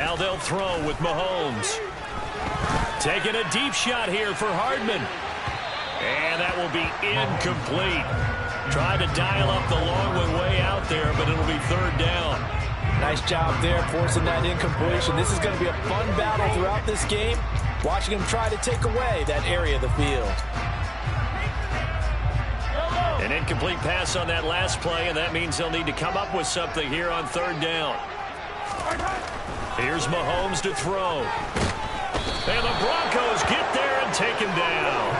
Now they'll throw with Mahomes. Taking a deep shot here for Hardman. And that will be incomplete. Tried to dial up the long way out there, but it'll be third down. Nice job there forcing that incompletion. This is going to be a fun battle throughout this game. Watching him try to take away that area of the field. An incomplete pass on that last play, and that means they'll need to come up with something here on third down. Here's Mahomes to throw. And the Broncos get there and take him down.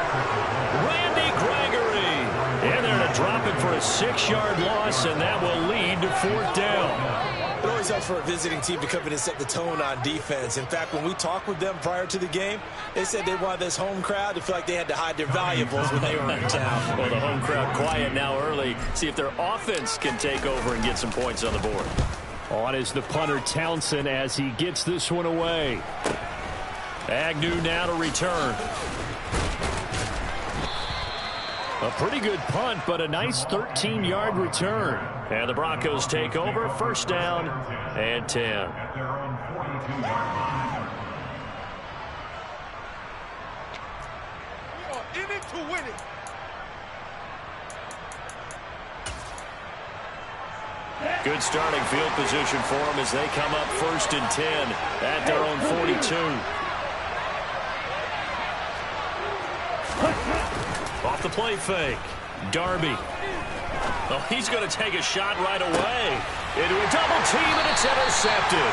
Randy Gregory. And they're going to drop it for a 6-yard loss, and that will lead to fourth down. It always helps for a visiting team to come in and set the tone on defense. In fact, when we talked with them prior to the game, they said they wanted this home crowd to feel like they had to hide their valuables when they were in town. Well, the home crowd quiet now early. See if their offense can take over and get some points on the board. On is the punter Townsend as he gets this one away. Agnew now to return. A pretty good punt, but a nice 13-yard return. And the Broncos take over, first down and 10. In it to win it. Good starting field position for them as they come up first and 10 at their own 42. Off the play fake. Darby. Oh, he's going to take a shot right away. Into a double team, and it's intercepted.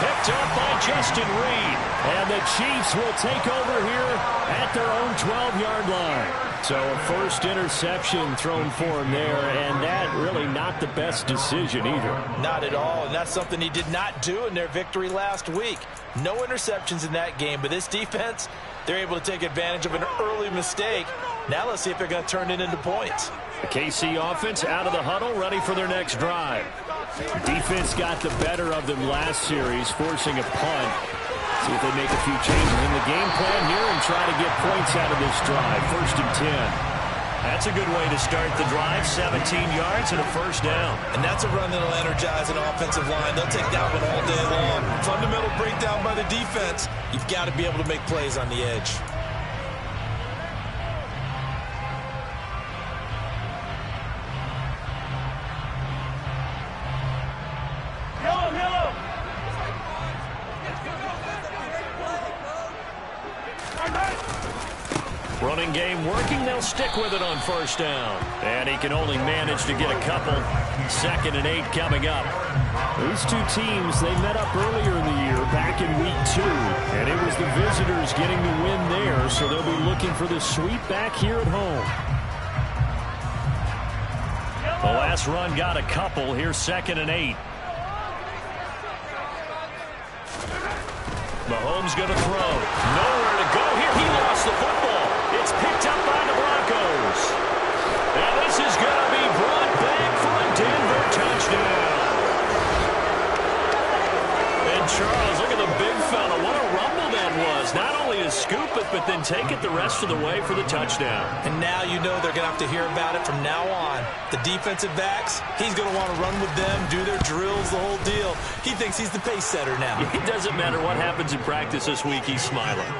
Picked up by Justin Reed. And the Chiefs will take over here at their own 12-yard line. So a first interception thrown for him there, and that really not the best decision either. Not at all, and that's something he did not do in their victory last week. No interceptions in that game, but this defense, they're able to take advantage of an early mistake. Now let's see if they're going to turn it into points. The KC offense out of the huddle, ready for their next drive. Defense got the better of them last series, forcing a punt. See if they make a few changes in the game plan here and try to get points out of this drive. First and 10. That's a good way to start the drive. 17 yards and a first down. And that's a run that'll energize an offensive line. They'll take that one all day long. Fundamental breakdown by the defense. You've got to be able to make plays on the edge. Running game working. They'll stick with it on first down. And he can only manage to get a couple. 2nd and 8 coming up. These two teams, they met up earlier in the year, back in week 2. And it was the visitors getting the win there, so they'll be looking for the sweep back here at home. The last run got a couple. Here's 2nd and 8. Mahomes going to throw. Nowhere to go here. He lost the football. It's picked up by the Broncos. And this is going to be brought back for a Denver touchdown. And Charles, look at the big fella. What a rumble that was. Not only to scoop it, but then take it the rest of the way for the touchdown. And now you know they're going to have to hear about it from now on. The defensive backs, he's going to want to run with them, do their drills, the whole deal. He thinks he's the pace setter now. It doesn't matter what happens in practice this week, he's smiling.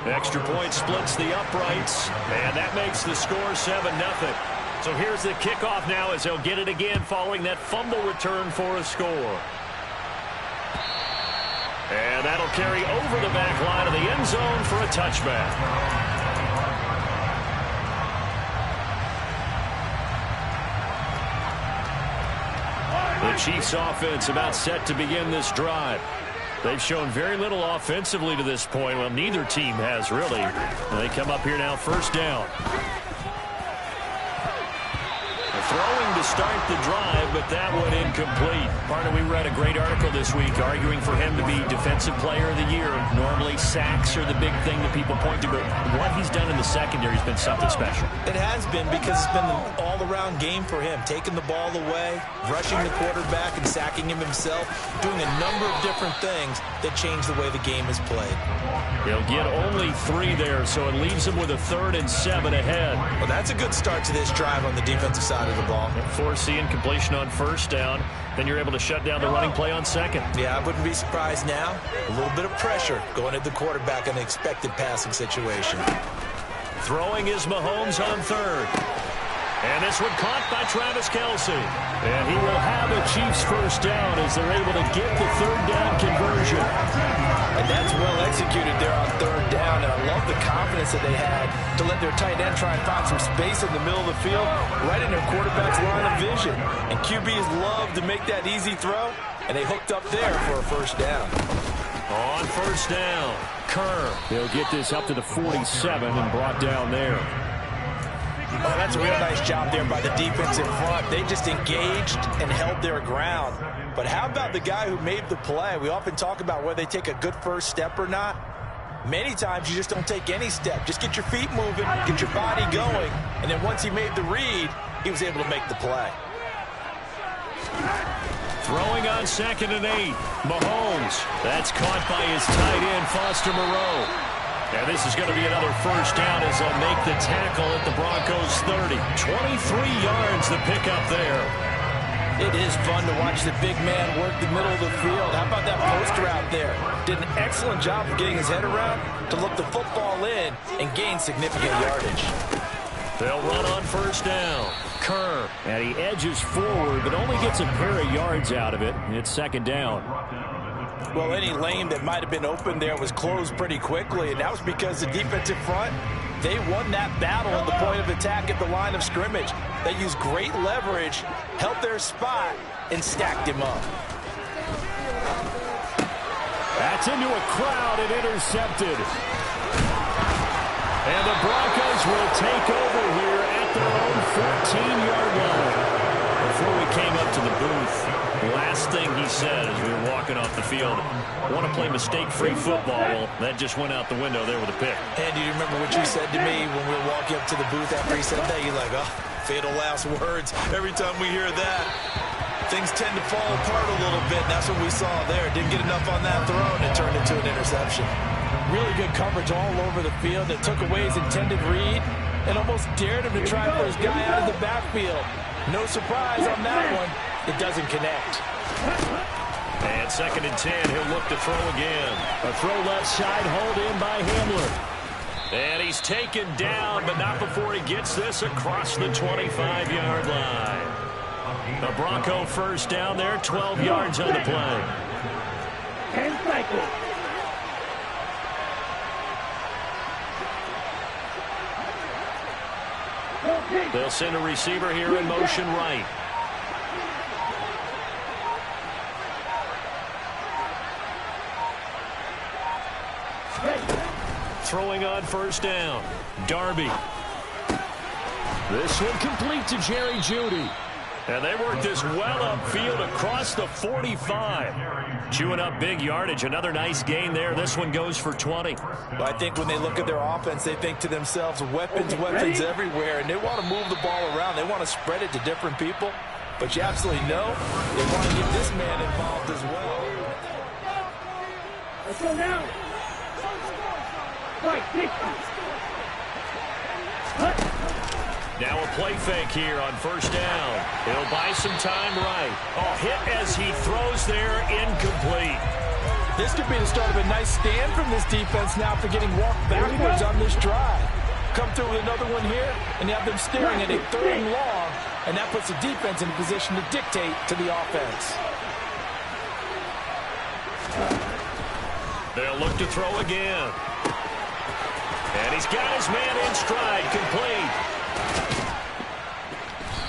Extra point splits the uprights, and that makes the score 7-0. So here's the kickoff now as they'll get it again following that fumble return for a score. And that'll carry over the back line of the end zone for a touchback. The Chiefs offense about set to begin this drive. They've shown very little offensively to this point. Well, neither team has really. And they come up here now, first down. Throwing to start the drive, but that one incomplete. Partner, we read a great article this week arguing for him to be Defensive Player of the Year. Normally, sacks are the big thing that people point to, but what he's done in the secondary has been something special. It has been because it's been an all-around game for him. Taking the ball away, rushing the quarterback, and sacking him himself. Doing a number of different things that change the way the game is played. He'll get only 3 there, so it leaves him with a 3rd and 7 ahead. Well, that's a good start to this drive on the defensive side of of the ball. Force the incompletion on first down. Then you're able to shut down the running play on second. Yeah, I wouldn't be surprised now. A little bit of pressure going at the quarterback in the expected passing situation. Throwing is Mahomes on third. And this one caught by Travis Kelce. And he will have a Chiefs first down as they're able to get the third down conversion. And that's well executed there on third down. And I love the confidence that they had to let their tight end try and find some space in the middle of the field, right in their quarterback's line of vision. And QBs love to make that easy throw, and they hooked up there for a first down. On first down, Kerr. He'll get this up to the 47 and brought down there. Well, that's a real nice job there by the defense in front. They just engaged and held their ground. But how about the guy who made the play? We often talk about whether they take a good first step or not. Many times you just don't take any step. Just get your feet moving, get your body going, and then once he made the read, he was able to make the play. Throwing on 2nd and 8. Mahomes. That's caught by his tight end, Foster Moreau. And this is going to be another first down as they'll make the tackle at the Broncos 30. 23 yards the pickup there. It is fun to watch the big man work the middle of the field. How about that post route there? Did an excellent job of getting his head around to look the football in and gain significant yardage. They'll run on first down. Kerr. And he edges forward, but only gets a pair of yards out of it. It's 2nd down. Well, any lane that might have been open there was closed pretty quickly, and that was because the defensive front, they won that battle at the point of attack at the line of scrimmage. They used great leverage, held their spot, and stacked him up. That's into a crowd and intercepted. And the Broncos will take over here at their own 14-yard line. Before we came up to the booth, last thing he said as we were walking off the field, want to play mistake-free football. Well, that just went out the window there with a pick. And do you remember what you said to me when we were walking up to the booth after he said that? You're like, oh, fatal last words. Every time we hear that, things tend to fall apart a little bit. And that's what we saw there. Didn't get enough on that throw, and it turned into an interception. Really good coverage all over the field. It took away his intended read and almost dared him to try for his guy out of the backfield. No surprise on that one. It doesn't connect. And 2nd and 10, he'll look to throw again. A throw left side, hauled in by Hamler. And he's taken down, but not before he gets this across the 25-yard line. The Bronco first down there, 12 yards on the play. And cycle. They'll send a receiver here in motion right. Throwing on first down. Darby. This one complete to Jerry Jeudy. And they work this well upfield across the 45. Chewing up big yardage. Another nice gain there. This one goes for 20. Well, I think when they look at their offense, they think to themselves, weapons, weapons everywhere. And they want to move the ball around. They want to spread it to different people. But you absolutely know they want to get this man involved as well. Let's go now. Right, Now a play fake here on first down. He'll buy some time right. Oh, hit as he throws there, incomplete. This could be the start of a nice stand from this defense now for getting walked backwards on this drive. Come through with another one here, and you have them staring at a 3rd and long, and that puts the defense in a position to dictate to the offense. They'll look to throw again. And he's got his man in stride, complete.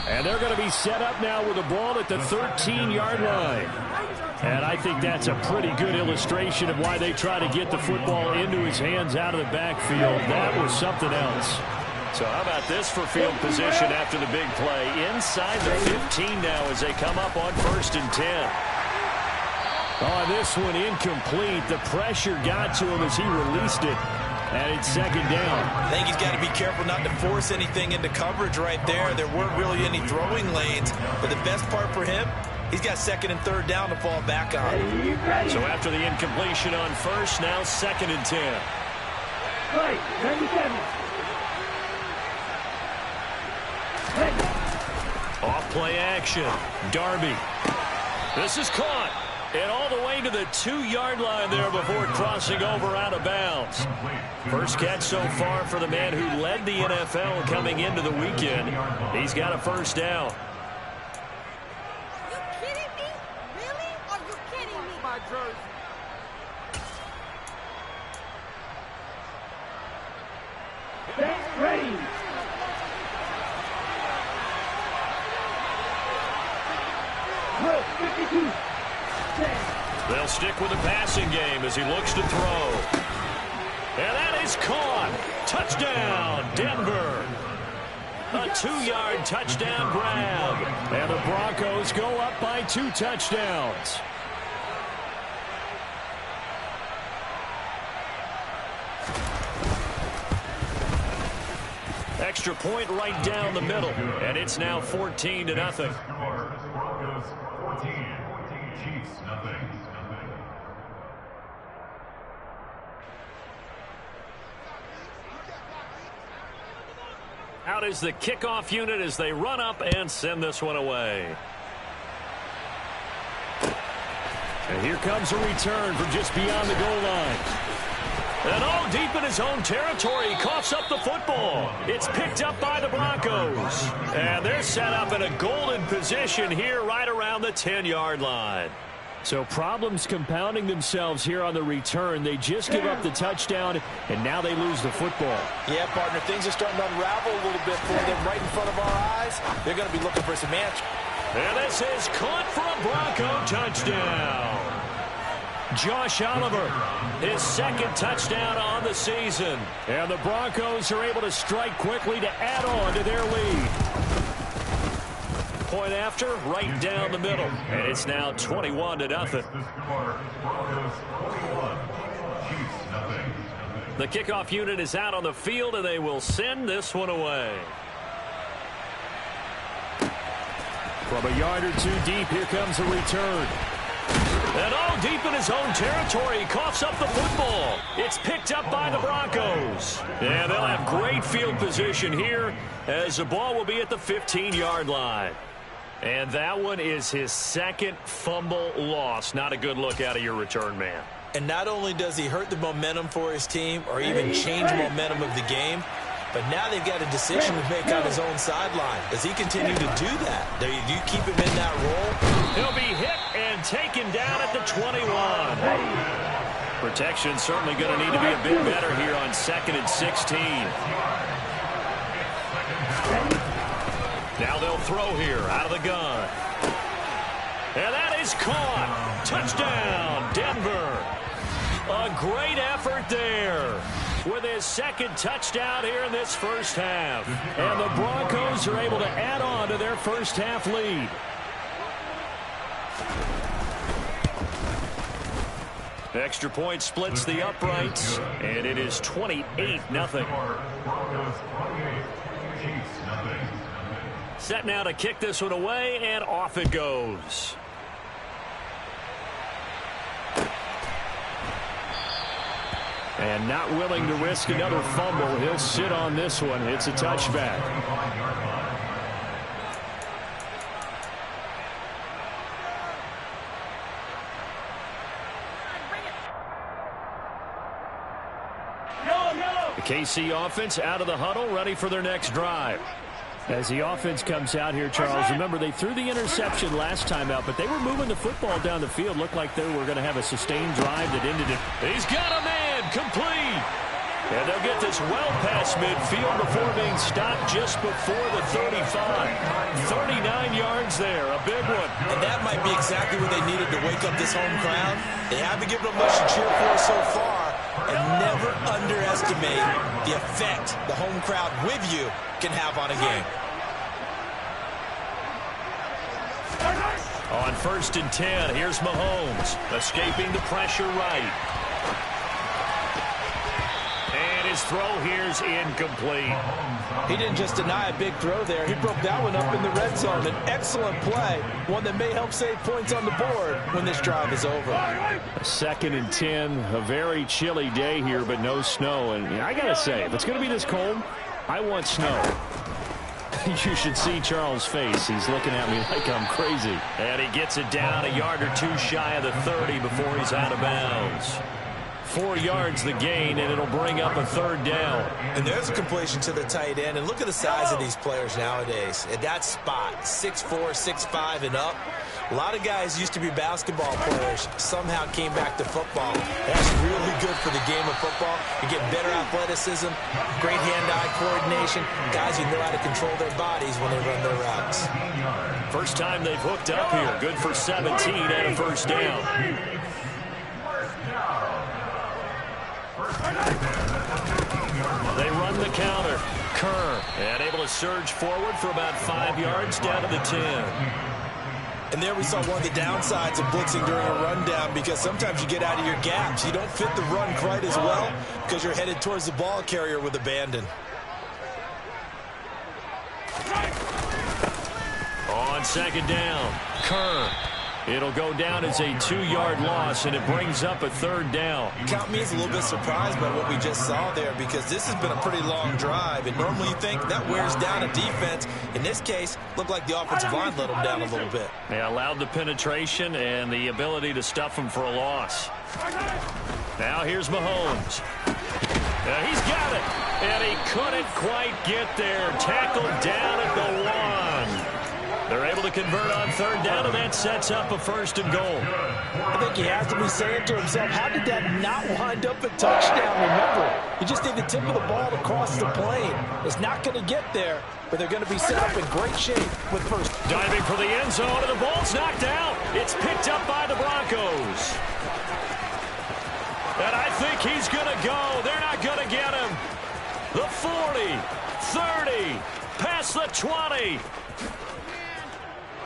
And they're going to be set up now with the ball at the 13-yard line. And I think that's a pretty good illustration of why they try to get the football into his hands out of the backfield. That was something else. So how about this for field position after the big play? Inside the 15 now as they come up on 1st and 10. Oh, this one incomplete. The pressure got to him as he released it. And it's 2nd down. I think he's got to be careful not to force anything into coverage right there. There weren't really any throwing lanes. But the best part for him, he's got 2nd and 3rd down to fall back on. So after the incompletion on first, now 2nd and 10. Right, 97. Play action. Darby. This is caught. And all the way to the 2-yard line there before crossing over out of bounds. First catch so far for the man who led the NFL coming into the weekend. He's got a first down. Are you kidding me? Really? Are you kidding me? My jersey. Set, ready. Look, 52. They'll stick with the passing game as he looks to throw. And that is caught. Touchdown, Denver. A 2-yard touchdown grab. And the Broncos go up by 2 touchdowns. Extra point right down the middle. And it's now 14-0. Broncos 14. Chiefs nothing. Out is the kickoff unit as they run up and send this one away. And here comes a return from just beyond the goal line. And all deep in his own territory, he coughs up the football. It's picked up by the Broncos. And they're set up in a golden position here right around the 10-yard line. So problems compounding themselves here on the return. They just give up the touchdown, and now they lose the football. Yeah, partner, things are starting to unravel a little bit for them right in front of our eyes. They're going to be looking for some answers. And this is caught for a Bronco touchdown. Josh Oliver, his second touchdown on the season. And the Broncos are able to strike quickly to add on to their lead. Point after, right down the middle. And it's now 21-0. The kickoff unit is out on the field, and they will send this one away. From a yard or 2 deep, here comes a return. And all deep in his own territory, he coughs up the football. It's picked up by the Broncos. And they'll have great field position here as the ball will be at the 15-yard line. And that one is his second fumble loss. Not a good look out of your return man. And not only does he hurt the momentum for his team or even change momentum of the game, but now they've got a decision to make on his own sideline. Does he continue to do that? Do you keep him in that role? He'll be hit and taken down at the 21. Protection certainly going to need to be a bit better here on 2nd and 16. Now they'll throw here out of the gun. And that is caught. Touchdown, Denver. A great effort there with his second touchdown here in this first half. And the Broncos are able to add on to their first half lead. Extra point splits the uprights, and it is 28-0. Set now to kick this one away, and off it goes. And not willing to risk another fumble. He'll sit on this one. It's a touchback. The KC offense out of the huddle, ready for their next drive. As the offense comes out here, Charles, remember they threw the interception last time out, but they were moving the football down the field. Looked like they were going to have a sustained drive that ended it. He's got a man, complete. And they'll get this well past midfield before being stopped just before the 35. 39 yards there, a big one. And that might be exactly what they needed to wake up this home crowd. They haven't given them much to cheer for so far. And never underestimate the effect the home crowd with you can have on a game. On 1st and 10, here's Mahomes, escaping the pressure right. And his throw here's incomplete. He didn't just deny a big throw there. He broke that one up in the red zone. An excellent play, one that may help save points on the board when this drive is over. 2nd and 10, a very chilly day here, but no snow. And I got to say, if it's going to be this cold, I want snow. You should see Charles' face. He's looking at me like I'm crazy. And he gets it down a yard or two shy of the 30 before he's out of bounds. 4 yards the gain, and it'll bring up a 3rd down. And there's a completion to the tight end. And look at the size of these players nowadays. At that spot, 6'4", 6'5", and up. A lot of guys used to be basketball players, somehow came back to football. That's really good for the game of football. You get better athleticism, great hand-eye coordination, guys who know how to control their bodies when they run their routes. First time they've hooked up here. Good for 17 and a 1st down. They run the counter. Kerr, and able to surge forward for about 5 yards down to the 10. And there we saw one of the downsides of blitzing during a rundown, because sometimes you get out of your gaps. You don't fit the run quite as well because you're headed towards the ball carrier with abandon. On 2nd down, Kerr. It'll go down as a 2-yard loss, and it brings up a 3rd down. Count me as a little bit surprised by what we just saw there, because this has been a pretty long drive, and normally you think that wears down a defense. In this case, looked like the offensive line let them down a little bit. They allowed the penetration and the ability to stuff them for a loss. Now here's Mahomes. He's got it, and he couldn't quite get there. Tackled down at the 1. They're able to convert on 3rd down, and that sets up a 1st and goal. I think he has to be saying to himself, how did that not wind up a touchdown? Remember, you just need the tip of the ball to cross the plane. It's not going to get there, but they're going to be set up in great shape with 1st. Diving for the end zone, and the ball's knocked out. It's picked up by the Broncos. And I think he's going to go. They're not going to get him. The 40, 30, past the 20.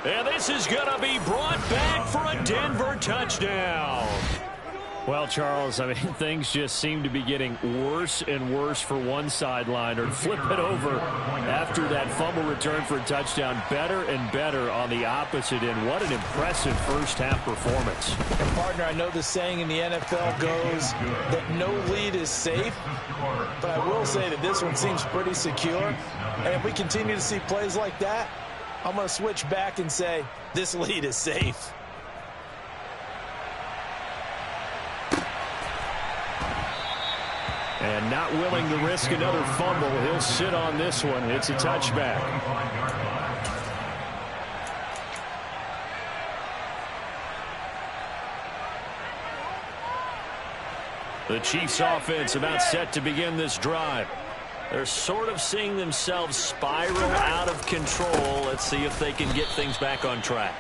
And this is going to be brought back for a Denver touchdown. Well, Charles, I mean, things just seem to be getting worse and worse for one sideline. Or flip it over after that fumble return for a touchdown. Better and better on the opposite end. What an impressive first-half performance. And, partner, I know the saying in the NFL goes that no lead is safe. But I will say that this one seems pretty secure. And if we continue to see plays like that, I'm going to switch back and say this lead is safe. And not willing to risk another fumble, he'll sit on this one. It's a touchback. The Chiefs offense about set to begin this drive. They're sort of seeing themselves spiral out of control. Let's see if they can get things back on track.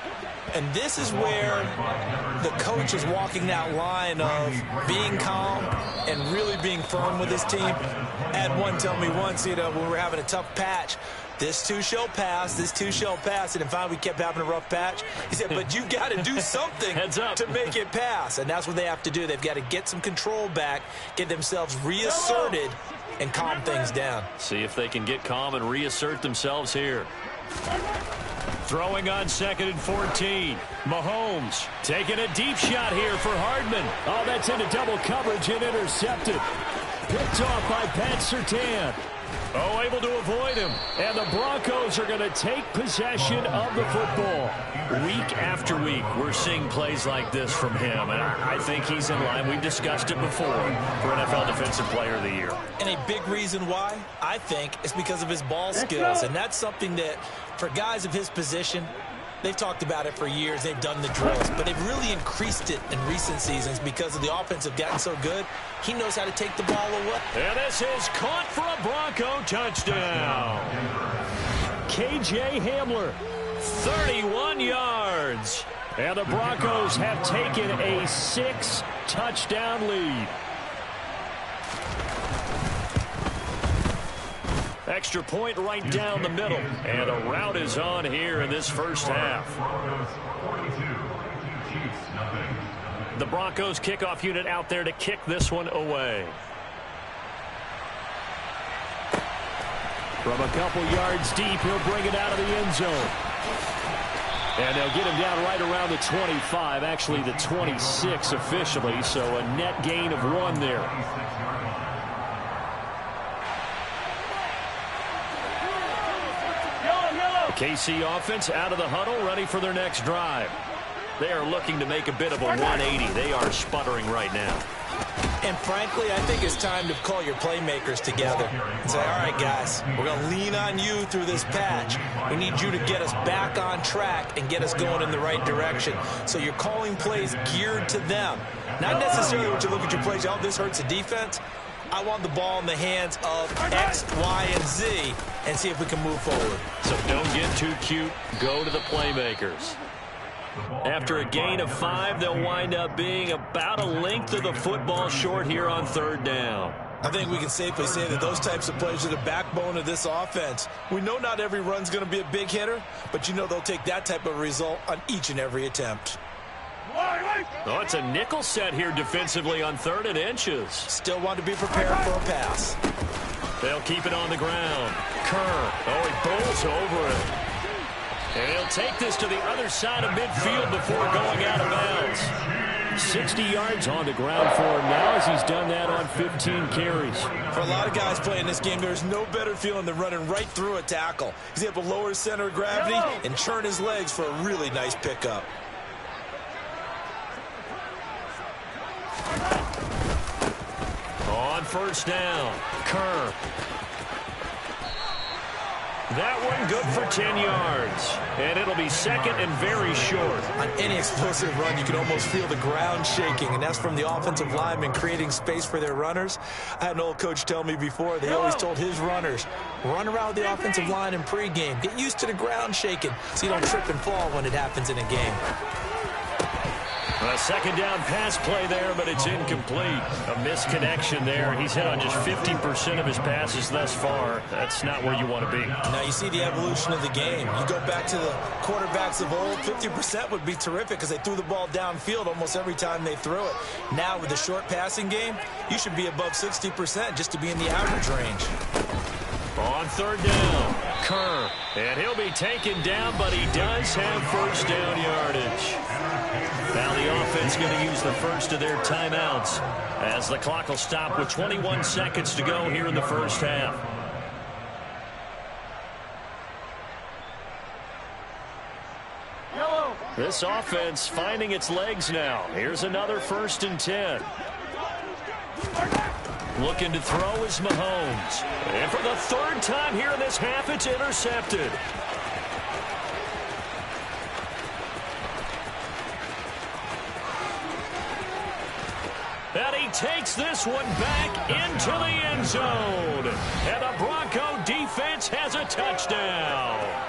And this is where the coach is walking that line of being calm and really being firm with his team. I had one tell me once, when we were having a tough patch, this too shall pass, this too shall pass. And finally we kept having a rough patch. He said, but you got to do something to make it pass. And that's what they have to do. They've got to get some control back, get themselves reasserted, and calm things down. See if they can get calm and reassert themselves here. Throwing on 2nd and 14. Mahomes taking a deep shot here for Hardman. Oh, that's into double coverage and intercepted. Picked off by Pat Surtain. Oh, able to avoid him. And the Broncos are going to take possession of the football. Week after week, we're seeing plays like this from him. And I think he's in line. We've discussed it before for NFL Defensive Player of the Year. And a big reason why, I think, is because of his ball skills. And that's something that, for guys of his position, they've talked about it for years. They've done the drills. But they've really increased it in recent seasons because of the offense have gotten so good. He knows how to take the ball away. And this is caught for a Bronco touchdown. KJ Hamler, 31 yards. And the Broncos have taken a 6-touchdown lead. Extra point right down the middle. And a rout is on here in this first half. The Broncos kickoff unit out there to kick this one away. From a couple yards deep, he'll bring it out of the end zone. And they'll get him down right around the 25, actually the 26 officially, so a net gain of 1 there. KC offense out of the huddle, ready for their next drive. They are looking to make a bit of a 180. They are sputtering right now. And frankly, I think it's time to call your playmakers together and say, all right, guys, we're going to lean on you through this patch. We need you to get us back on track and get us going in the right direction. So you're calling plays geared to them. Not necessarily when you look at your plays, oh, this hurts the defense. I want the ball in the hands of X, Y, and Z and see if we can move forward. So don't get too cute. Go to the playmakers. After a gain of 5, they'll wind up being about a length of the football short here on 3rd down. I think we can safely say that those types of plays are the backbone of this offense. We know not every run's going to be a big hitter, but you know they'll take that type of result on each and every attempt. Oh, it's a nickel set here defensively on 3rd and inches. Still want to be prepared for a pass. They'll keep it on the ground. Kerr, oh, he bowls over it. And he'll take this to the other side of midfield before going out of bounds. 60 yards on the ground for him now as he's done that on 15 carries. For a lot of guys playing this game, there's no better feeling than running right through a tackle. He's able to lower his center of gravity and churn his legs for a really nice pickup. On 1st down, Kerr. That one good for 10 yards. And it'll be 2nd and very short. On any explosive run, you can almost feel the ground shaking, and that's from the offensive linemen creating space for their runners. I had an old coach tell me before, they always told his runners, run around the offensive line in pregame. Get used to the ground shaking so you don't trip and fall when it happens in a game. A 2nd down pass play there, but it's incomplete. A misconnection there. He's hit on just 50% of his passes thus far. That's not where you want to be. Now you see the evolution of the game. You go back to the quarterbacks of old, 50% would be terrific because they threw the ball downfield almost every time they threw it. Now with the short passing game, you should be above 60% just to be in the average range. On 3rd down, Kerr. And he'll be taken down, but he does have 1st down yardage. Now the offense going to use the first of their timeouts as the clock will stop with 21 seconds to go here in the 1st half. This offense finding its legs now. Here's another 1st and 10. Looking to throw is Mahomes. And for the 3rd time here in this half, it's intercepted. And he takes this one back into the end zone. And the Bronco defense has a touchdown.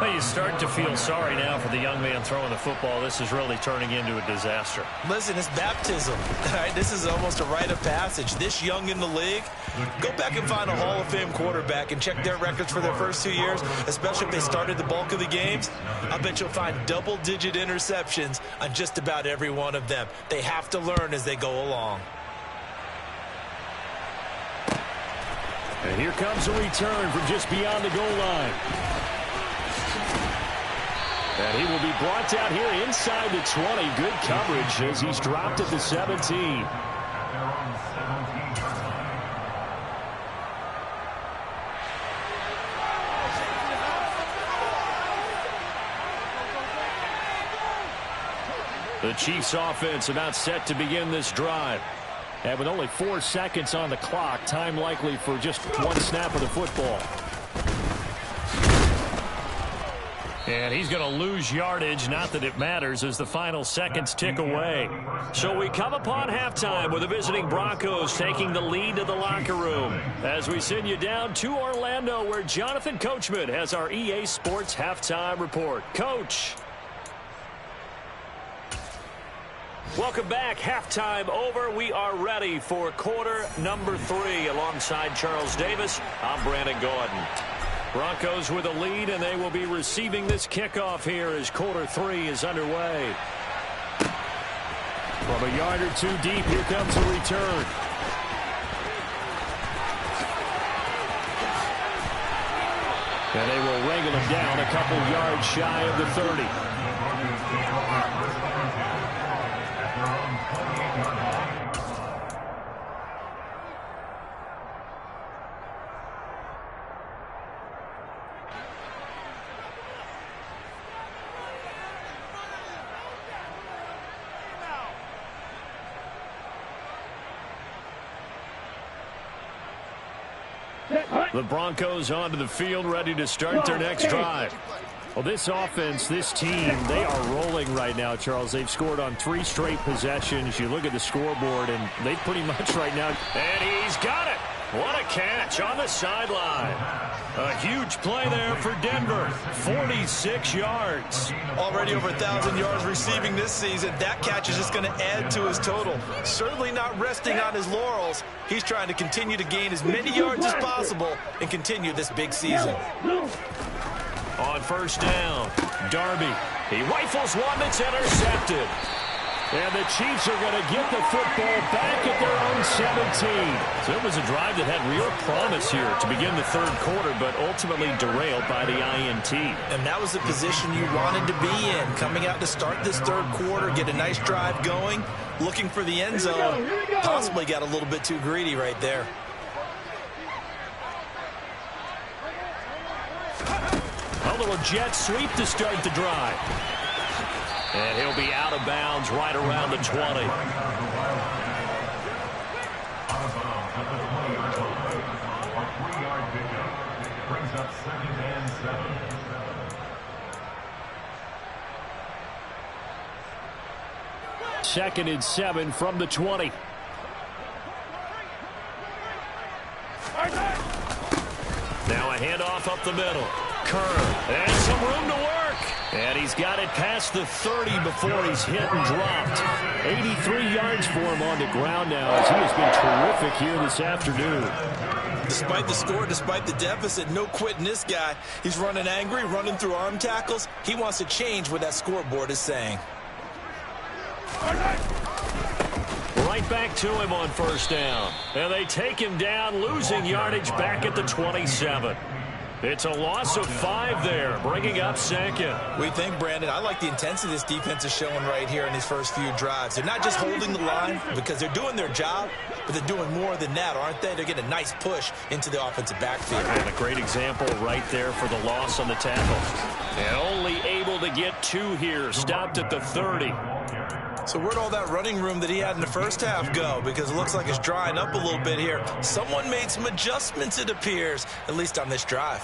Well, you start to feel sorry now for the young man throwing the football. This is really turning into a disaster. Listen, it's baptism. All right, this is almost a rite of passage. This young in the league, go back and find a Hall of Fame quarterback and check their records for their first 2 years, especially if they started the bulk of the games. I bet you'll find double-digit interceptions on just about every one of them. They have to learn as they go along. And here comes a return from just beyond the goal line. And he will be brought down here inside the 20. Good coverage as he's dropped at the 17. The Chiefs offense about set to begin this drive. And with only 4 seconds on the clock, time likely for just one snap of the football. And he's going to lose yardage, not that it matters, as the final seconds tick away. So we come upon halftime with the visiting Broncos taking the lead to the locker room. As we send you down to Orlando, where Jonathan Coachman has our EA Sports halftime report. Coach. Welcome back. Halftime over. We are ready for quarter number 3. Alongside Charles Davis, I'm Brandon Gordon. Broncos with a lead, and they will be receiving this kickoff here as quarter 3 is underway. From a yard or two deep, here comes a return. And they will wrangle him down a couple yards shy of the 30. The Broncos onto the field, ready to start their next drive. Well, this offense, this team, they are rolling right now, Charles. They've scored on 3 straight possessions. You look at the scoreboard, and they pretty much right now. And he's got it. What a catch on the sideline. A huge play there for Denver. 46 yards. Already over 1,000 yards receiving this season. That catch is just going to add to his total. Certainly not resting on his laurels. He's trying to continue to gain as many yards as possible and continue this big season. On first down, Darby. He rifles one that's intercepted. And the Chiefs are going to get the football back at their own 17. So it was a drive that had real promise here to begin the third quarter, but ultimately derailed by the INT. And that was the position you wanted to be in. Coming out to start this third quarter, get a nice drive going, looking for the end zone. Possibly got a little bit too greedy right there. A little jet sweep to start the drive. And he'll be out of bounds right around the 20. Out of bounds at the 20-yard line. A 3-yard pickup. Brings up 2nd and 7. 2nd and 7 from the 20. Now a handoff up the middle. Kerr, and some room to work. And he's got it past the 30 before he's hit and dropped. 83 yards for him on the ground now, as he has been terrific here this afternoon. Despite the score, despite the deficit, no quitting this guy. He's running angry, running through arm tackles. He wants to change what that scoreboard is saying. Right back to him on first down. And they take him down, losing yardage back at the 27. It's a loss of 5 there, bringing up 2nd. We think, Brandon, I like the intensity this defense is showing right here in these first few drives. They're not just holding the line because they're doing their job, but they're doing more than that, aren't they? They're getting a nice push into the offensive backfield. And a great example right there for the loss on the tackle. And only able to get 2 here, stopped at the 30. So where'd all that running room that he had in the first half go? Because it looks like it's drying up a little bit here. Someone made some adjustments, it appears, at least on this drive.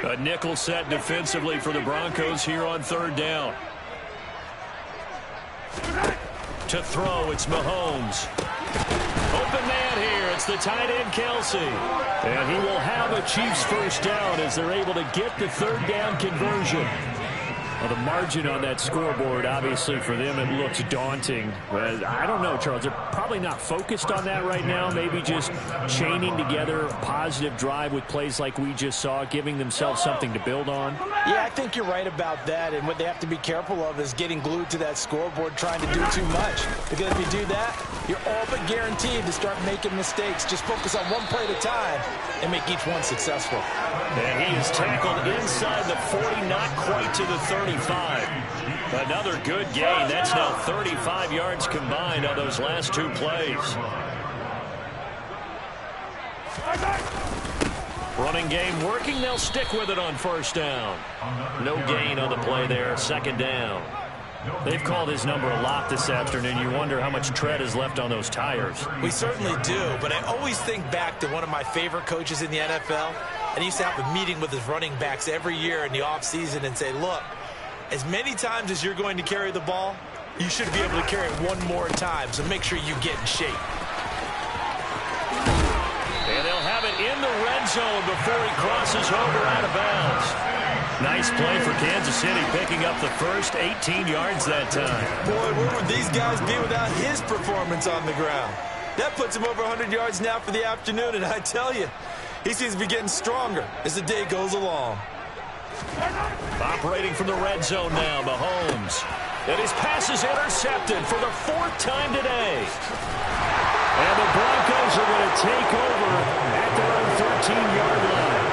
A nickel set defensively for the Broncos here on third down. To throw, it's Mahomes. Open man here. It's the tight end, Kelsey. And he will have a Chiefs first down as they're able to get the third down conversion. Well, the margin on that scoreboard, obviously, for them, it looks daunting. But I don't know, Charles. They're probably not focused on that right now. Maybe just chaining together a positive drive with plays like we just saw, giving themselves something to build on. Yeah, I think you're right about that. And what they have to be careful of is getting glued to that scoreboard, trying to do too much. Because if you do that, you're all but guaranteed to start making mistakes. Just focus on one play at a time and make each one successful. And he is tackled inside the 40, not quite to the 35. Another good gain. That's now 35 yards combined on those last 2 plays. Running game working. They'll stick with it on first down. No gain on the play there. 2nd down. They've called his number a lot this afternoon. You wonder how much tread is left on those tires. We certainly do, but I always think back to one of my favorite coaches in the NFL. And he used to have a meeting with his running backs every year in the offseason and say, look, as many times as you're going to carry the ball, you should be able to carry it one more time, so make sure you get in shape. And they'll have it in the red zone before he crosses over out of bounds. Nice play for Kansas City, picking up the first 18 yards that time. Boy, where would these guys be without his performance on the ground? That puts him over 100 yards now for the afternoon, and I tell you, he seems to be getting stronger as the day goes along. Operating from the red zone now, Mahomes. And his pass is intercepted for the 4th time today. And the Broncos are going to take over at their own 13-yard line.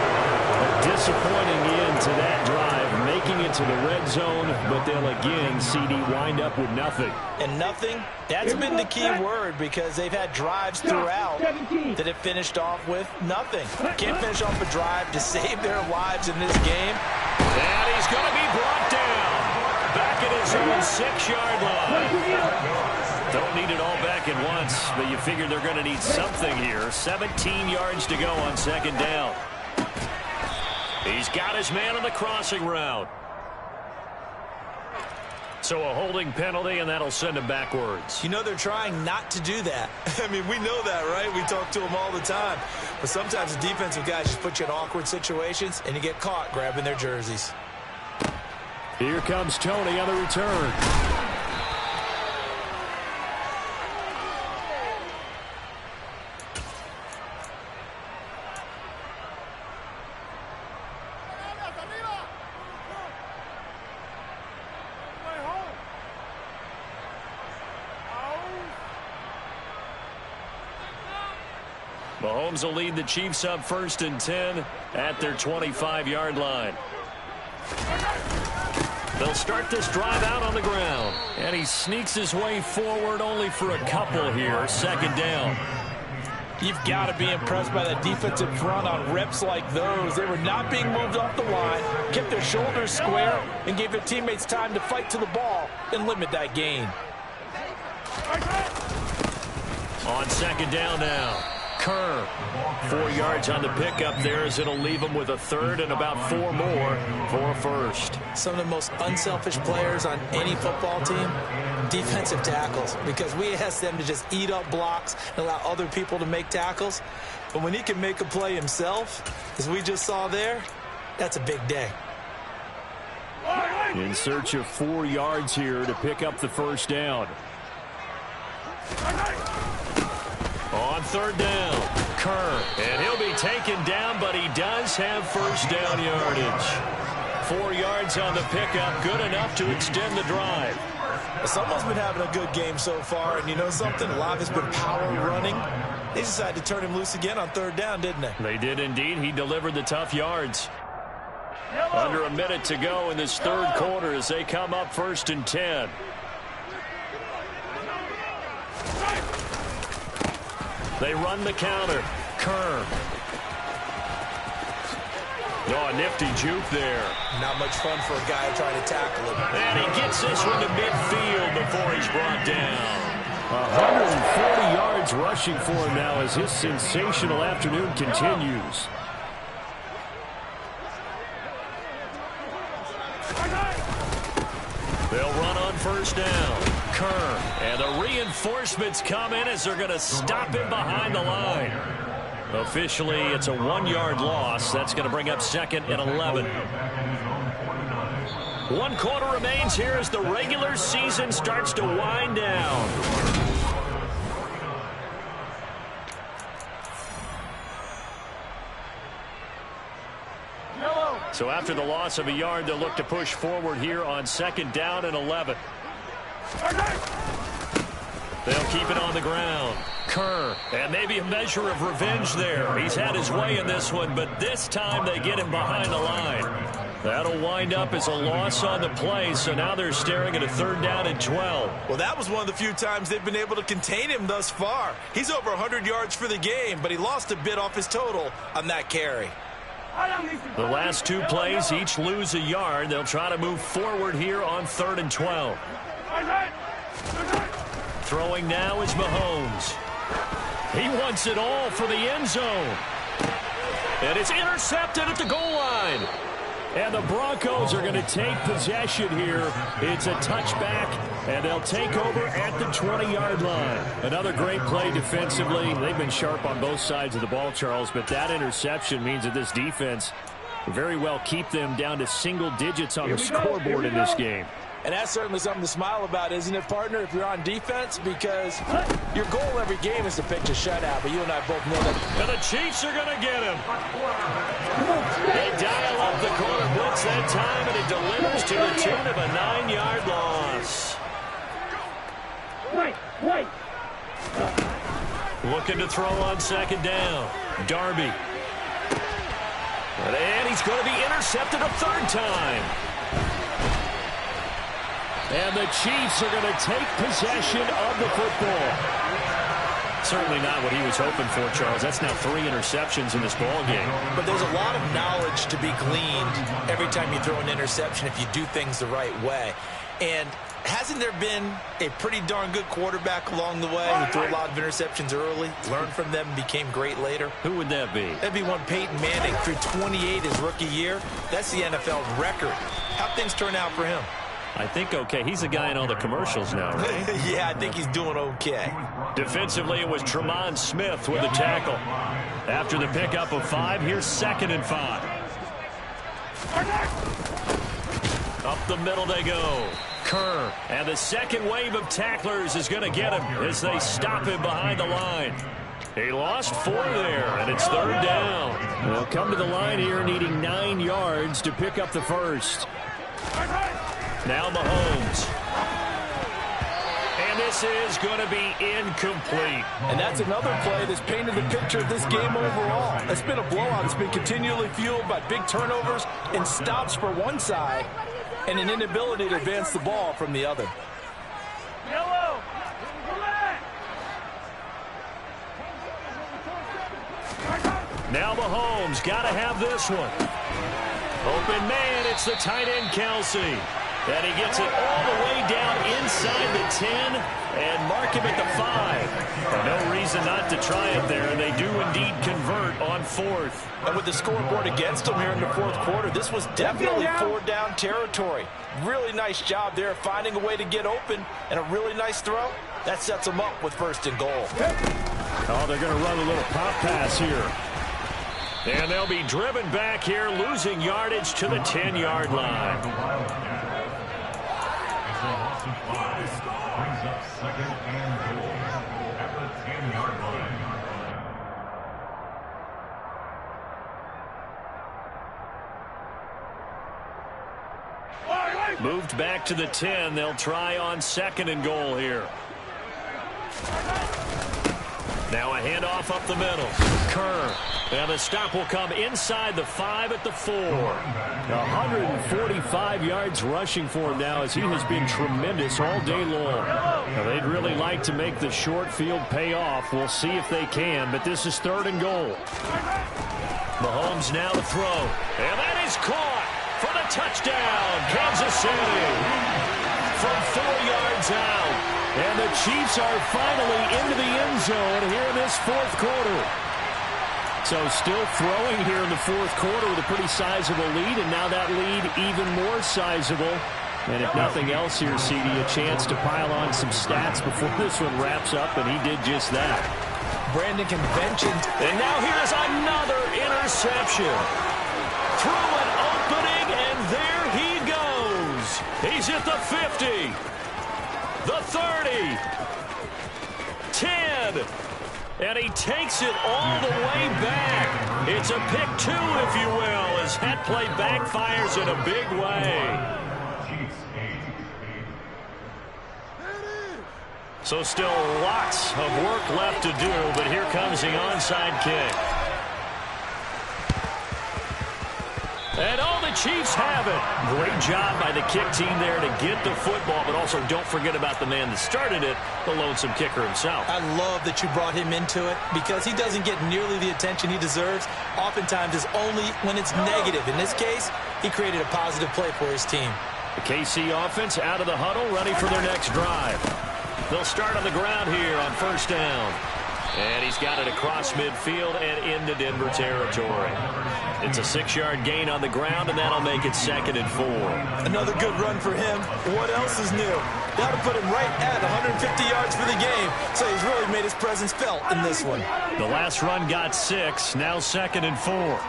A disappointing end to that drive, making it to the red zone, but they'll again, CD, wind up with nothing. And nothing, that's been the key word, because they've had drives throughout that have finished off with nothing. Can't finish off a drive to save their lives in this game. And he's going to be brought down back at his own 6-yard line. Don't need it all back at once, but you figure they're going to need something here. 17 yards to go on 2nd down. He's got his man on the crossing route. So a holding penalty, and that'll send him backwards. You know, they're trying not to do that. I mean, we know that, right? We talk to them all the time. But sometimes the defensive guys just put you in awkward situations, and you get caught grabbing their jerseys. Here comes Tony on the return. Mahomes will lead the Chiefs up 1st and 10 at their 25-yard line. They'll start this drive out on the ground. And he sneaks his way forward only for a couple here. 2nd down. You've got to be impressed by that defensive front on reps like those. They were not being moved off the line, kept their shoulders square, and gave their teammates time to fight to the ball and limit that gain. On 2nd down now. Kerr, 4 yards on the pickup there, as it'll leave him with a 3rd and about 4 more for a 1st. Some of the most unselfish players on any football team, defensive tackles, because we ask them to just eat up blocks and allow other people to make tackles. But when he can make a play himself, as we just saw there, that's a big day. In search of 4 yards here to pick up the 1st down. On 3rd down, Kerr, and he'll be taken down, but he does have 1st down yardage. 4 yards on the pickup, good enough to extend the drive. Someone's been having a good game so far, and you know something? A lot of it's been power running. They decided to turn him loose again on 3rd down, didn't they? They did indeed. He delivered the tough yards. Under a minute to go in this 3rd quarter as they come up 1st and 10. They run the counter. Kerr. Oh, a nifty juke there. Not much fun for a guy trying to tackle him. And he gets this one to midfield before he's brought down. 140 yards rushing for him now as his sensational afternoon continues. They'll run on 1st down. Kerr, and the reinforcements come in as they're going to stop him behind the line. Officially, it's a 1-yard loss. That's going to bring up 2nd and 11. 1 quarter remains here as the regular season starts to wind down. So after the loss of a yard, they'll look to push forward here on 2nd down and 11. They'll keep it on the ground. Kerr, and maybe a measure of revenge there. He's had his way in this one, but this time they get him behind the line. That'll wind up as a loss on the play, so now they're staring at a 3rd down and 12. Well, that was one of the few times they've been able to contain him thus far. He's over 100 yards for the game, but he lost a bit off his total on that carry. The last 2 plays each lose a yard. They'll try to move forward here on 3rd and 12. Throwing now is Mahomes. He wants it all for the end zone. And it's intercepted at the goal line. And the Broncos are going to take possession here. It's a touchback, and they'll take over at the 20-yard line. Another great play defensively. They've been sharp on both sides of the ball, Charles, but that interception means that this defense very well keep them down to single digits on the scoreboard in this game. And that's certainly something to smile about, isn't it, partner, if you're on defense? Because your goal every game is to pitch a shutout, but you and I both know that. And the Chiefs are going to get him. They dial up the corner blitz that time, and it delivers to the tune of a 9-yard loss. Looking to throw on 2nd down. Darby. And he's going to be intercepted a third time. And the Chiefs are going to take possession of the football. Certainly not what he was hoping for, Charles. That's now 3 interceptions in this ball game. But there's a lot of knowledge to be gleaned every time you throw an interception if you do things the right way. And hasn't there been a pretty darn good quarterback along the way who threw a lot of interceptions early, learned from them, and became great later? Who would that be? That'd be one Peyton Manning, threw 28 his rookie year. That's the NFL record. How'd things turn out for him? I think okay. He's the guy in all the commercials now, right? Yeah, I think he's doing okay. Defensively, it was Tremont Smith with the tackle. After the pickup of 5, here's 2nd and 5. Up the middle they go. Kerr, and the second wave of tacklers is going to get him as they stop him behind the line. He lost 4 there, and it's 3rd down. They'll come to the line here needing 9 yards to pick up the first. Now Mahomes. And this is going to be incomplete. And that's another play that's painted the picture of this game overall. It's been a blowout. It's been continually fueled by big turnovers and stops for one side and an inability to advance the ball from the other. Now Mahomes got to have this one. Open man, it's the tight end Kelsey. And he gets it all the way down inside the 10 and mark him at the 5. No reason not to try it there. They do indeed convert on 4th. And with the scoreboard against them here in the 4th quarter, this was definitely 4-down territory. Really nice job there finding a way to get open and a really nice throw. That sets them up with 1st and goal. Oh, they're going to run a little pop pass here. And they'll be driven back here, losing yardage to the 10-yard line. Brings up 2nd and goal at the 10-yard line. Moved back to the 10. They'll try on 2nd and goal here. Now a handoff up the middle. Kerr. And the stop will come inside the 5 at the 4. 145 yards rushing for him now as he has been tremendous all day long. Now, they'd really like to make the short field pay off. We'll see if they can, but this is 3rd and goal. Mahomes now to throw. And that is caught for the touchdown, Kansas City. From 4 yards out. And the Chiefs are finally into the end zone here in this 4th quarter. So still throwing here in the 4th quarter with a pretty sizable lead, and now that lead even more sizable. And if nothing else here, CD, a chance to pile on some stats before this one wraps up, and he did just that. Brandon convention. And now here's another interception. Through an opening, and there he goes. He's at the 50, the 30, 10. And he takes it all the way back. It's a pick 2, if you will, as that play backfires in a big way. So still lots of work left to do, but here comes the onside kick. And all the Chiefs have it. Great job by the kick team there to get the football, but also don't forget about the man that started it, the lonesome kicker himself. I love that you brought him into it because he doesn't get nearly the attention he deserves. Oftentimes it's only when it's negative. In this case, he created a positive play for his team. The KC offense out of the huddle, ready for their next drive. They'll start on the ground here on 1st down. And he's got it across midfield and into Denver territory. It's a 6-yard gain on the ground, and that'll make it 2nd and 4. Another good run for him. What else is new? That'll put him right at 150 yards for the game, so he's really made his presence felt in this one. The last run got 6, now 2nd and 4.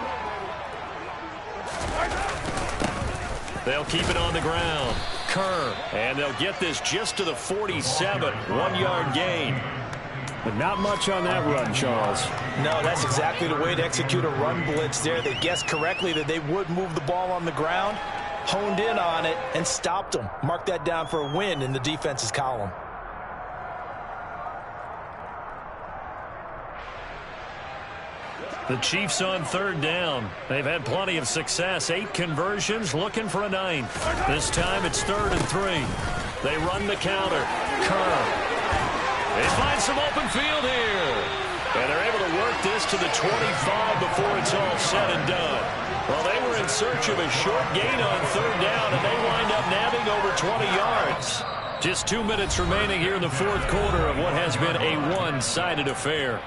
They'll keep it on the ground. Kerr, and they'll get this just to the 47, 1-yard gain. But not much on that run, Charles. No, that's exactly the way to execute a run blitz there. They guessed correctly that they would move the ball on the ground, honed in on it, and stopped them. Mark that down for a win in the defense's column. The Chiefs on third down. They've had plenty of success. 8 conversions, looking for a 9th. This time it's 3rd and 3. They run the counter. Kerr. They find some open field here. And they're able to work this to the 25 before it's all said and done. Well, they were in search of a short gain on third down, and they wind up nabbing over 20 yards. Just 2 minutes remaining here in the fourth quarter of what has been a one-sided affair.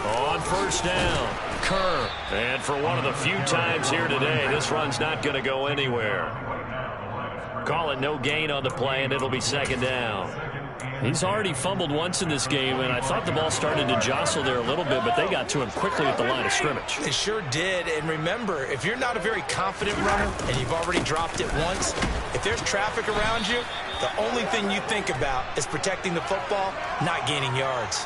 On first down, Kerr. And for one of the few times here today, this run's not going to go anywhere. Call it no gain on the play, and it'll be 2nd down. He's already fumbled once in this game, and I thought the ball started to jostle there a little bit, but they got to him quickly at the line of scrimmage. It sure did, and remember, if you're not a very confident runner and you've already dropped it once, if there's traffic around you, the only thing you think about is protecting the football, not gaining yards.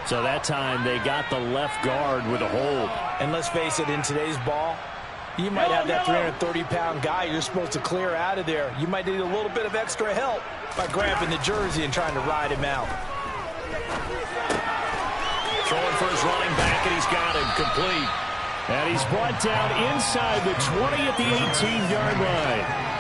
So that time they got the left guard with a hold. And let's face it, in today's ball, you might have that 330-pound guy you're supposed to clear out of there. You might need a little bit of extra help by grabbing the jersey and trying to ride him out. Throwing for his running back, and he's got him complete. And he's brought down inside the 20 at the 18-yard line.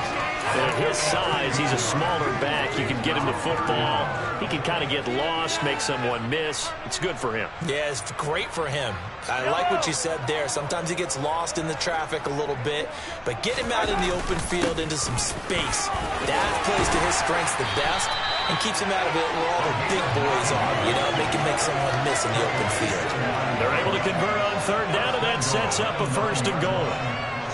At his size, he's a smaller back. You can get him to football. He can kind of get lost, make someone miss. It's good for him. Yeah, it's great for him. I like what you said there. Sometimes he gets lost in the traffic a little bit, but get him out in the open field into some space. That plays to his strengths the best and keeps him out of it where all the big boys are, you know, make someone miss in the open field. They're able to convert on third down, and that sets up a 1st and goal.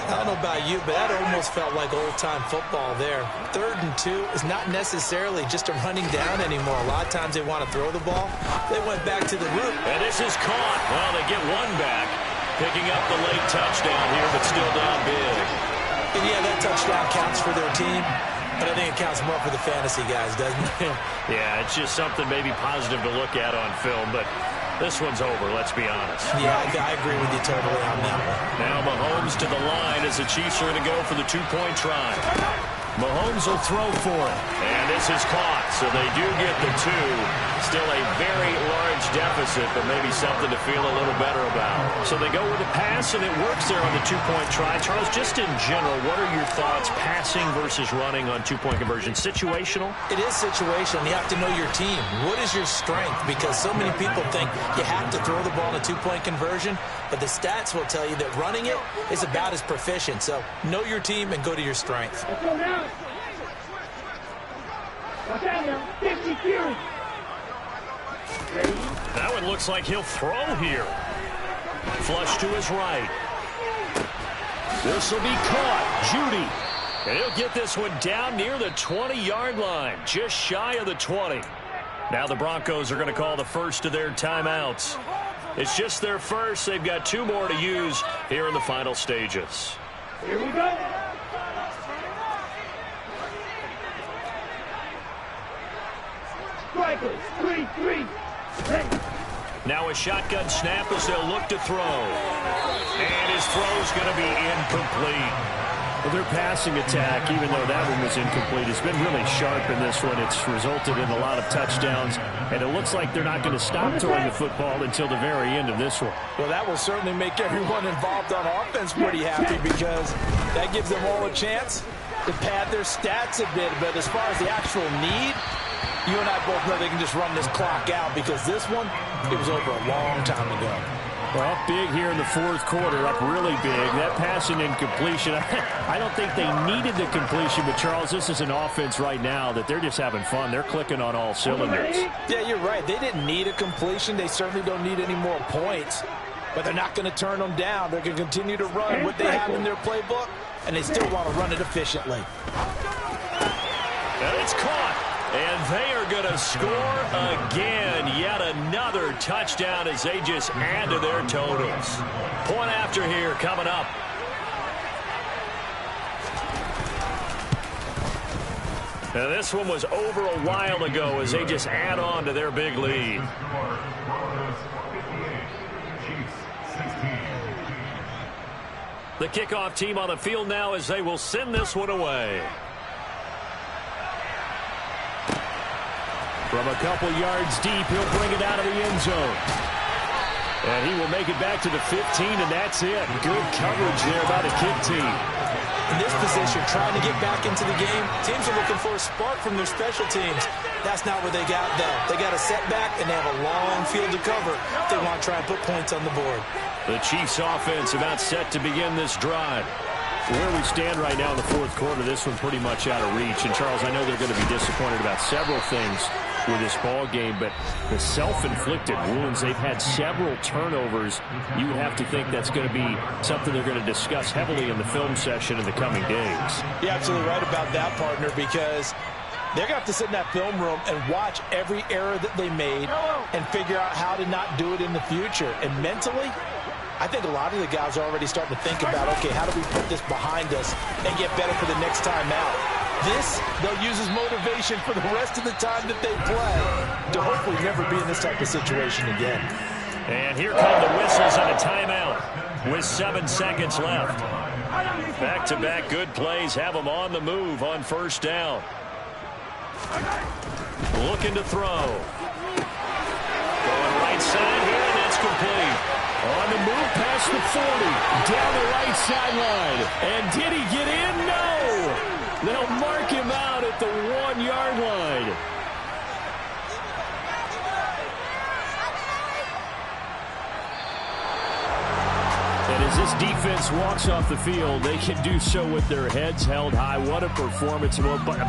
I don't know about you, but that almost felt like old-time football there. 3rd and 2 is not necessarily just a running down anymore. A lot of times they want to throw the ball. They went back to the root. And this is caught. Well, they get one back, picking up the late touchdown here, but still down big. And yeah, that touchdown counts for their team, but I think it counts more for the fantasy guys, doesn't it? Yeah, it's just something maybe positive to look at on film, but this one's over, let's be honest. Yeah, I agree with you totally on that one. Now Mahomes to the line as the Chiefs are going to go for the 2-point try. Mahomes will throw for it. And this is caught, so they do get the 2. Still a very large deficit, but maybe something to feel a little better about. So they go with a pass, and it works there on the 2-point try. Charles, just in general, what are your thoughts passing versus running on 2-point conversion? Situational? It is situational. You have to know your team. What is your strength? Because so many people think you have to throw the ball in a 2-point conversion, but the stats will tell you that running it is about as proficient. So know your team and go to your strength. Let's go now. Watch out now. 50 carries. Ready? That one looks like he'll throw here. Flush to his right. This will be caught. Judy. And he'll get this one down near the 20-yard line, just shy of the 20. Now the Broncos are going to call the first of their timeouts. It's just their first. They've got 2 more to use here in the final stages. Here we go. Strikers, 3-3. Ready. Now a shotgun snap as they'll look to throw. And his throw's going to be incomplete. Well, their passing attack, even though that one was incomplete, has been really sharp in this one. It's resulted in a lot of touchdowns, and it looks like they're not going to stop throwing the football until the very end of this one. Well, that will certainly make everyone involved on offense pretty happy because that gives them all a chance to pad their stats a bit. But as far as the actual need, you and I both know they can just run this clock out because this one, it was over a long time ago. Well, big here in the fourth quarter, up really big. That passing incompletion, I don't think they needed the completion, but Charles, this is an offense right now that they're just having fun. They're clicking on all cylinders. Yeah, you're right. They didn't need a completion. They certainly don't need any more points, but they're not going to turn them down. They're going to continue to run what they have in their playbook, and they still want to run it efficiently. And it's caught. And they are going to score again. Yet another touchdown as they just add to their totals. Point after here coming up. Now, this one was over a while ago as they just add on to their big lead. The kickoff team on the field now as they will send this one away. From a couple yards deep, he'll bring it out of the end zone. And he will make it back to the 15, and that's it. Good coverage there by the kick team. In this position, trying to get back into the game, teams are looking for a spark from their special teams. That's not where they got, though. They got a setback, and they have a long field to cover if they want to try and put points on the board. The Chiefs offense about set to begin this drive. Where we stand right now in the fourth quarter, this one pretty much out of reach. And, Charles, I know they're going to be disappointed about several things with this ball game, but the self-inflicted wounds, they've had several turnovers. You would have to think that's going to be something they're going to discuss heavily in the film session in the coming days. You're absolutely right about that, partner, because they're going to have to sit in that film room and watch every error that they made and figure out how to not do it in the future. And mentally, I think a lot of the guys are already starting to think about, okay, how do we put this behind us and get better for the next time out? This, they'll use as motivation for the rest of the time that they play to hopefully never be in this type of situation again. And here come the whistles and a timeout with 7 seconds left. Back-to-back good plays have them on the move on first down. Looking to throw. Going right side here, and that's complete. On the move past the 40, down the right sideline. And did he get in? No! They'll mark him out at the 1-yard line. And as this defense walks off the field, they can do so with their heads held high. What a performance by the